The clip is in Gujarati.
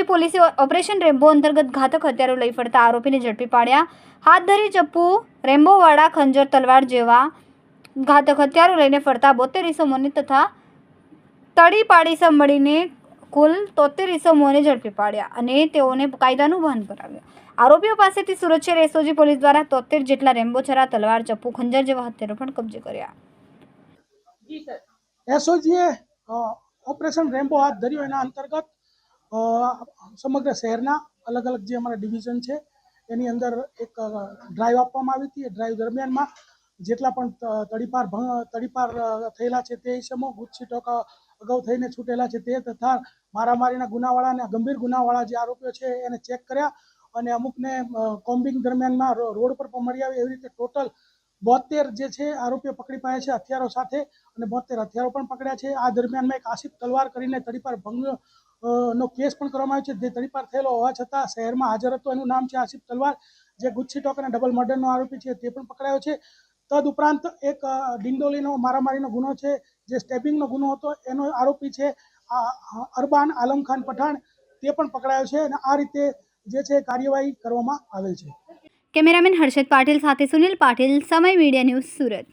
એસઓજી પોલીસે ઓપરેશન રેમ્બો અંતર્ગત ઘાતક હથિયારો લઈ ફરતા આરોપીને ઝડપી પાડ્યા. હાથ ધરી ચપ્પુ, રેમ્બોવાળા ખંજર, તલવાર જેવા ઘાતક હથિયારો લઈને ફરતા 72 ઇસમોને તથા તડીપાડી ઇસમ મળીને કુલ 73 ઇસમોને ઝડપી પાડ્યા અને તેઓને કાયદાનું ભાન કરાવ્યું. આરોપીઓ પાસેથી સુરત શહેર એસઓજી પોલીસ દ્વારા 73 જેટલા રેમ્બો છરા, તલવાર, ચપ્પુ, ખંજર જેવા હથિયારો પણ કબજે કર્યા. એસઓજીએ ઓપરેશન રેમ્બો હાથ ધર્યો. એના અંતર્ગત સમગ્ર શહેરના અલગ અલગ જે અમારા ડિવિઝન છે એની અંદર એક ડ્રાઈવ આપવામાં આવી હતી. એ ડ્રાઈવ દરમિયાનમાં જેટલા પણ તડીપાર થયેલા છે તે ઇસમો, ગુજસીટોક અગાઉ થઈને છૂટેલા છે તે તથા મારામારીના ગુનાવાળા અને ગંભીર ગુનાવાળા જે આરોપીઓ છે એને ચેક કર્યા અને અમુકને કોમ્બિંગ દરમિયાનમાં રોડ પર પણ મળી આવે એવી રીતે ટોટલ 72 જે છે આરોપીઓ પકડી પાડ્યા છે હથિયારો સાથે અને 72 હથિયારો પણ પકડ્યા છે. આ દરમિયાનમાં એક આસિફ તલવાર કરીને તડીપાર ભંગ નો કેસ પણ કરવામાં આવ્યો છે. જે તડીપાર થયેલો હોવા છતાં શહેરમાં હાજર હતો. એનું નામ છે આસિફ તલવાર, જે ગુજસીટોક અને ડબલ મર્ડરનો આરોપી છે તે પણ પકડાયો છે. તદ ઉપરાંત એક ડિંડોલીનો મારામારીનો ગુનો છે, જે સ્ટેબિંગનો ગુનો હતો, એનો આરોપી છે અરબાન આલમ ખાન પઠાણ, તે પણ પકડાયો છે અને આ રીતે જે છે કાર્યવાહી કરવામાં આવેલ છે. કેમેરામેન હર્ષદ પાટીલ સાથે સુનિલ પાટીલ, સમય મીડિયા ન્યૂઝ, સુરત.